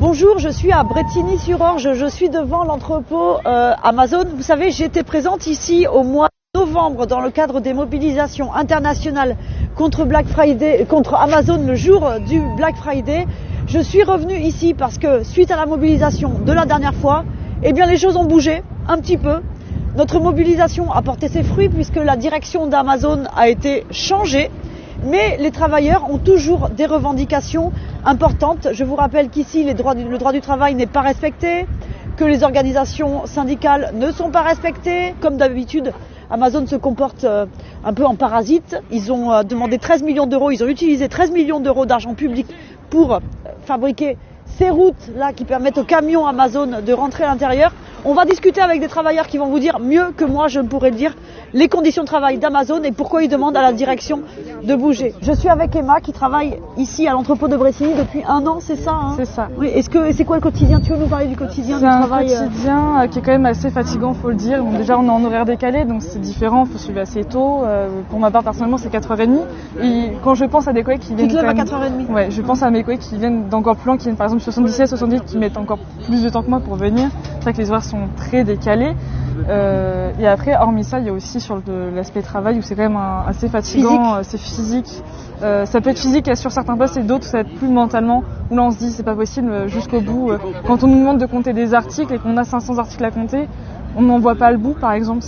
Bonjour, je suis à Brétigny-sur-Orge, je suis devant l'entrepôt Amazon. Vous savez, j'étais présente ici au mois de novembre dans le cadre des mobilisations internationales contre Black Friday, contre Amazon le jour du Black Friday. Je suis revenue ici parce que suite à la mobilisation de la dernière fois, eh bien les choses ont bougé un petit peu. Notre mobilisation a porté ses fruits puisque la direction d'Amazon a été changée. Mais les travailleurs ont toujours des revendications importantes. Je vous rappelle qu'ici, le droit du travail n'est pas respecté, que les organisations syndicales ne sont pas respectées. Comme d'habitude, Amazon se comporte un peu en parasite. Ils ont demandé 13 millions d'euros, ils ont utilisé 13 millions d'euros d'argent public pour fabriquer ces routes-là qui permettent aux camions Amazon de rentrer à l'intérieur. On va discuter avec des travailleurs qui vont vous dire mieux que moi, je ne pourrais le dire, les conditions de travail d'Amazon et pourquoi ils demandent à la direction de bouger. Je suis avec Emma qui travaille ici à l'entrepôt de Brétigny depuis 1 an, c'est ça C'est ça. Oui. C'est quoi le quotidien? Tu veux nous parler du quotidien du travail? C'est un quotidien qui est quand même assez fatigant, faut le dire. Bon, déjà, on est en horaire décalé, donc c'est différent, il faut suivre assez tôt. Pour ma part, personnellement, c'est 4h30. Et quand je pense à des collègues qui viennent... Tu te lèves à 4h30? Ouais, je pense à mes collègues qui viennent d'encore plus loin, qui viennent par exemple 77, 78, qui mettent encore plus de temps que moi pour venir. C'est vrai que les horaires sont très décalés. Et après, hormis ça, il y a aussi sur l'aspect travail où c'est quand même assez fatigant, c'est physique. Ça peut être physique sur certains postes et d'autres ça va être plus mentalement où là on se dit c'est pas possible jusqu'au bout. Quand on nous demande de compter des articles et qu'on a 500 articles à compter, on n'en voit pas le bout par exemple,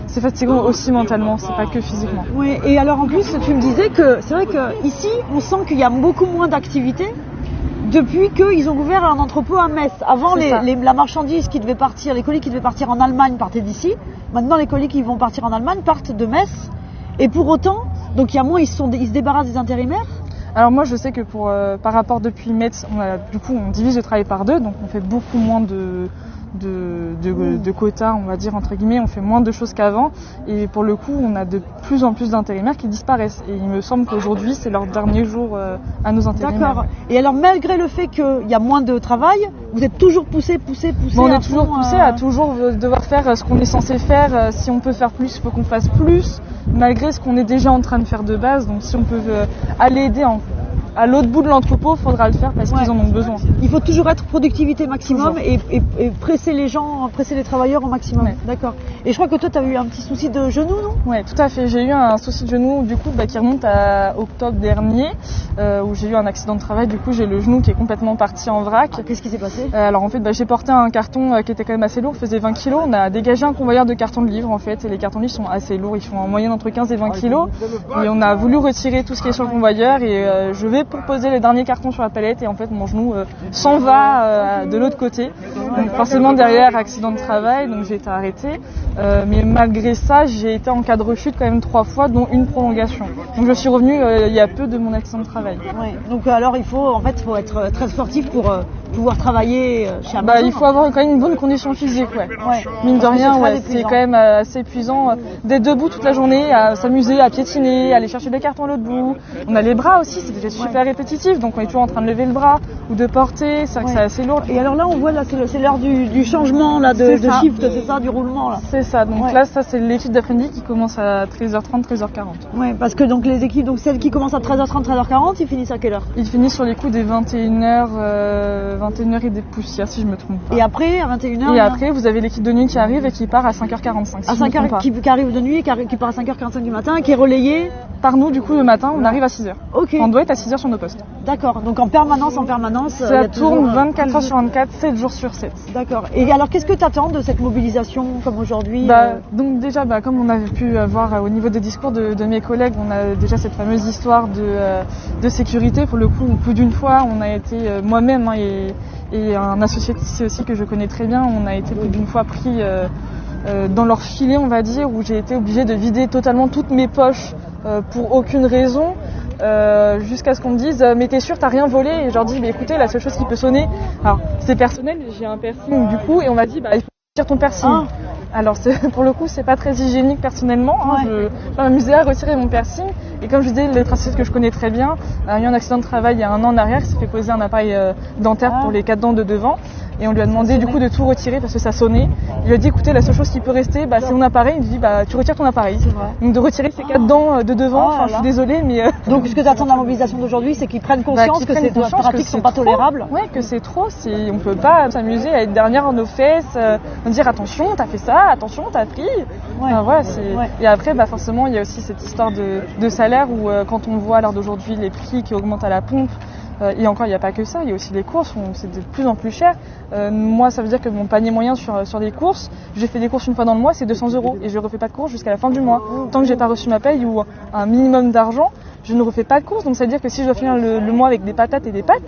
c'est fatigant aussi mentalement, c'est pas que physiquement. Oui, et alors en plus tu me disais que c'est vrai qu'ici on sent qu'il y a beaucoup moins d'activités depuis qu'ils ont ouvert un entrepôt à Metz. Avant, la marchandise qui devait partir, les colis qui devaient partir en Allemagne partaient d'ici. Maintenant, les colis qui vont partir en Allemagne partent de Metz. Et pour autant, donc il y a moins, ils se débarrassent des intérimaires. Alors moi, je sais que par rapport depuis Metz, on divise le travail par 2, donc on fait beaucoup moins de quotas, on va dire entre guillemets, on fait moins de choses qu'avant et pour le coup on a de plus en plus d'intérimaires qui disparaissent et il me semble qu'aujourd'hui c'est leur dernier jour à nos intérimaires. D'accord. Et alors malgré le fait qu'il y a moins de travail, vous êtes toujours poussé on est toujours poussé à toujours devoir faire ce qu'on est censé faire. Si on peut faire plus, il faut qu'on fasse plus malgré ce qu'on est déjà en train de faire de base. Donc si on peut aller aider à l'autre bout de l'entrepôt, il faudra le faire parce qu'ils en ont besoin. Il faut toujours être productivité maximum et presser les travailleurs au maximum. Ouais. D'accord. Et je crois que toi, tu as eu un petit souci de genou, non? Oui, tout à fait. J'ai eu un souci de genou du coup qui remonte à octobre dernier où j'ai eu un accident de travail. Du coup, j'ai le genou qui est complètement parti en vrac. Qu'est-ce qui s'est passé? Alors en fait, j'ai porté un carton qui était quand même assez lourd, faisait 20 kg. On a dégagé un convoyeur de cartons de livres en fait et les cartons de livres sont assez lourds. Ils font en moyenne entre 15 et 20 kg. Et on a voulu retirer tout ce qui est sur le convoyeur et je vais pour poser les derniers cartons sur la palette et en fait mon genou s'en va de l'autre côté. Donc forcément derrière accident de travail, donc j'ai été arrêtée. Mais malgré ça, j'ai été en cas de rechute quand même 3 fois, dont une prolongation. Donc je suis revenue il y a peu de mon accident de travail. Ouais. Donc alors il faut être très sportif pour pouvoir travailler chez Amazon. Il faut avoir quand même une bonne condition physique, ouais. Mine de rien, c'est quand même assez épuisant d'être debout toute la journée, à s'amuser, à piétiner, à aller chercher des cartons à l'autre bout. On a les bras aussi, c'est déjà super répétitif, donc on est toujours en train de lever le bras ou de porter, c'est vrai que c'est assez lourd. Et alors là, on voit là, c'est l'heure du changement là, de shift, c'est ça, du roulement là. C'est ça, donc là, ça c'est l'équipe d'après-midi qui commence à 13h30, 13h40. Oui, parce que donc les équipes, donc celles qui commencent à 13h30, 13h40, ils finissent à quelle heure? Ils finissent sur les coups des 21h, 21h et des poussières si je me trompe pas. Et après, à 21h? Et après, vous avez l'équipe de nuit qui arrive et qui part à 5h45. À 5h, qui arrive de nuit et qui part à 5h45 du matin et qui est relayé par nous, du coup, le matin, on arrive à 6h. Ok. On doit être à 6h sur nos postes. D'accord, donc en permanence. Ça tourne 24h sur 24, 7 jours sur 7. D'accord. Et alors, qu'est-ce que tu attends de cette mobilisation comme aujourd'hui? Donc déjà, comme on avait pu voir au niveau des discours de mes collègues, on a déjà cette fameuse histoire de sécurité. Pour le coup, plus d'une fois, on a été, moi-même et un associé ici aussi que je connais très bien, on a été plus d'une fois pris dans leur filet, on va dire, où j'ai été obligée de vider totalement toutes mes poches pour aucune raison. Jusqu'à ce qu'on me dise mais t'es sûr t'as rien volé, et je leur dis mais écoutez, la seule chose qui peut sonner, alors c'est personnel, j'ai un piercing du coup, et on m'a dit il faut retirer ton piercing. Alors pour le coup c'est pas très hygiénique personnellement, je vais m'amuser à retirer mon piercing, et comme je disais, les tracés que je connais très bien, il y a eu un accident de travail il y a 1 an en arrière, qui s'est fait poser un appareil dentaire pour les 4 dents de devant, et on lui a demandé du coup de tout retirer parce que ça sonnait. Il lui a dit écoutez, la seule chose qui peut rester, c'est mon appareil. Il lui dit tu retires ton appareil. Donc de retirer ces 4 dents de devant, je suis désolée, mais... Donc ce que tu attends de la mobilisation d'aujourd'hui, c'est qu'ils prennent conscience que ces pratiques sont pas tolérables. Oui, que c'est trop. On peut pas s'amuser à être dernière en nos fesses, dire attention, t'as fait ça, attention, t'as pris. Et après, forcément, il y a aussi cette histoire de salaire où quand on voit à l'heure d'aujourd'hui les prix qui augmentent à la pompe, et encore, il n'y a pas que ça, il y a aussi les courses, c'est de plus en plus cher. Moi, ça veut dire que mon panier moyen sur les courses, j'ai fait des courses une fois dans le mois, c'est 200 € et je ne refais pas de courses jusqu'à la fin du mois. Tant que j'ai pas reçu ma paye ou un minimum d'argent, je ne refais pas de courses. Donc ça veut dire que si je dois finir le mois avec des patates et des pâtes,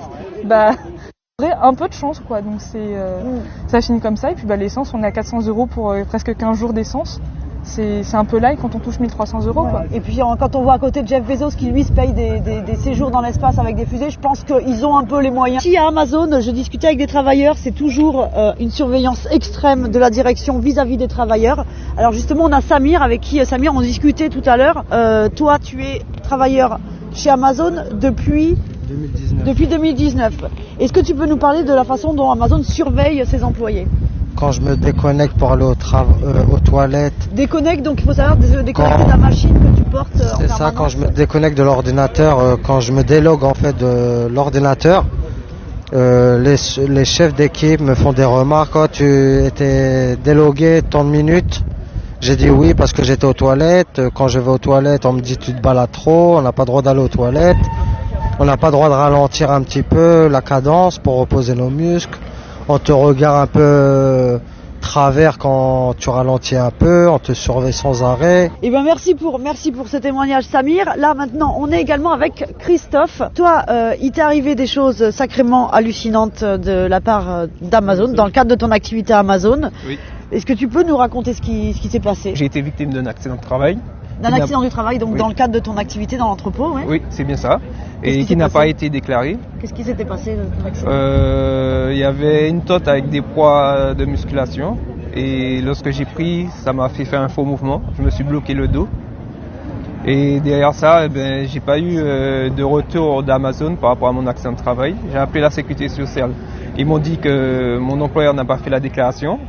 j'aurai un peu de chance, quoi. Donc ça finit comme ça. Et puis l'essence, on est à 400 € pour presque 15 jours d'essence. C'est un peu light quand on touche 1300 €. Quoi. Et puis quand on voit à côté de Jeff Bezos qui lui se paye des séjours dans l'espace avec des fusées, je pense qu'ils ont un peu les moyens. Ici à Amazon, je discutais avec des travailleurs, c'est toujours une surveillance extrême de la direction vis-à-vis des travailleurs. Alors justement, on a Samir avec qui on discutait tout à l'heure. Toi, tu es travailleur chez Amazon depuis 2019. Est-ce que tu peux nous parler de la façon dont Amazon surveille ses employés ? Quand je me déconnecte pour aller aux toilettes. Déconnecte, donc il faut savoir déconnecter ta machine que tu portes en permanence. C'est ça, quand je me déconnecte de l'ordinateur, quand je me délogue en fait de l'ordinateur, les chefs d'équipe me font des remarques. Oh, tu étais délogué tant de minutes. J'ai dit oui parce que j'étais aux toilettes. Quand je vais aux toilettes, on me dit tu te balades trop, on n'a pas le droit d'aller aux toilettes. On n'a pas le droit de ralentir un petit peu la cadence pour reposer nos muscles. On te regarde un peu travers quand tu ralentis un peu, on te surveille sans arrêt. Eh ben merci pour ce témoignage Samir. Là maintenant on est également avec Christophe. Toi il t'est arrivé des choses sacrément hallucinantes de la part d'Amazon dans le cadre de ton activité à Amazon. Oui. Est-ce que tu peux nous raconter ce qui s'est passé ? J'ai été victime d'un accident de travail. D'un accident du travail, donc dans le cadre de ton activité dans l'entrepôt, oui. Oui, c'est bien ça. Et qui n'a pas été déclaré. Qu'est-ce qui s'était passé dans ton accident ? Il y avait une tote avec des poids de musculation. Et lorsque j'ai pris, ça m'a fait faire un faux mouvement. Je me suis bloqué le dos. Et derrière ça, j'ai pas eu de retour d'Amazon par rapport à mon accident de travail. J'ai appelé la sécurité sociale. Ils m'ont dit que mon employeur n'a pas fait la déclaration.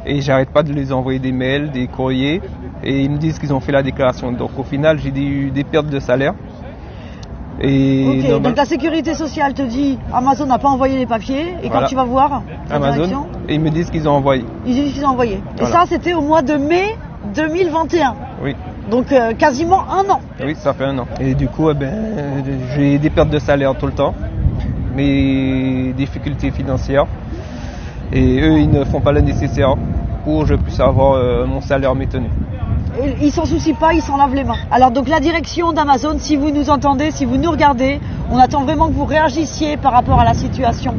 Et j'arrête pas de les envoyer des mails, des courriers. Et ils me disent qu'ils ont fait la déclaration. Donc au final, j'ai eu des pertes de salaire. Et donc la sécurité sociale te dit Amazon n'a pas envoyé les papiers. Et voilà. Quand tu vas voir Amazon, ils me disent qu'ils ont envoyé. Ils disent qu'ils ont envoyé. Voilà. Et ça, c'était au mois de mai 2021. Oui. Donc quasiment un an. Oui, ça fait un an. Et du coup, j'ai des pertes de salaire tout le temps. Mes difficultés financières. Et eux, ils ne font pas le nécessaire pour que je puisse avoir mon salaire maintenu. Ils s'en soucient pas, ils s'en lavent les mains. Alors donc la direction d'Amazon, si vous nous entendez, si vous nous regardez, on attend vraiment que vous réagissiez par rapport à la situation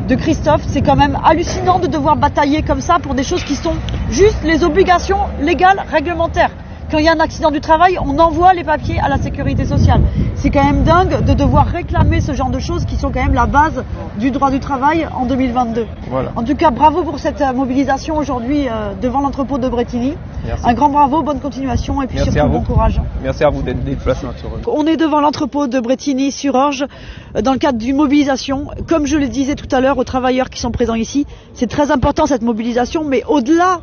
de Christophe. C'est quand même hallucinant de devoir batailler comme ça pour des choses qui sont juste les obligations légales, réglementaires. Quand il y a un accident du travail, on envoie les papiers à la sécurité sociale. C'est quand même dingue de devoir réclamer ce genre de choses qui sont quand même la base du droit du travail en 2022. Voilà. En tout cas, bravo pour cette mobilisation aujourd'hui devant l'entrepôt de Bretigny. Merci. Un grand bravo, bonne continuation et puis Merci surtout bon courage. Merci à vous d'être déplacé. On est devant l'entrepôt de Bretigny-sur-Orge dans le cadre d'une mobilisation. Comme je le disais tout à l'heure aux travailleurs qui sont présents ici, c'est très important cette mobilisation, mais au-delà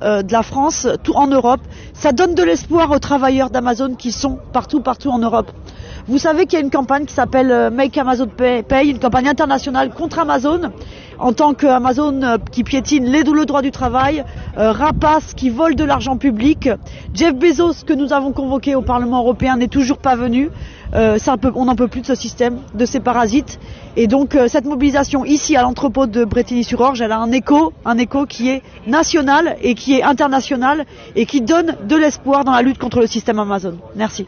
de la France, tout en Europe, ça donne de l'espoir aux travailleurs d'Amazon qui sont partout en Europe. Vous savez qu'il y a une campagne qui s'appelle Make Amazon Pay, une campagne internationale contre Amazon, en tant qu'Amazon qui piétine le droit du travail, rapace qui vole de l'argent public. Jeff Bezos, que nous avons convoqué au Parlement européen, n'est toujours pas venu. On n'en peut plus de ce système, de ces parasites. Et donc cette mobilisation ici à l'entrepôt de Bretigny-sur-Orge, elle a un écho qui est national et qui est international et qui donne de l'espoir dans la lutte contre le système Amazon. Merci.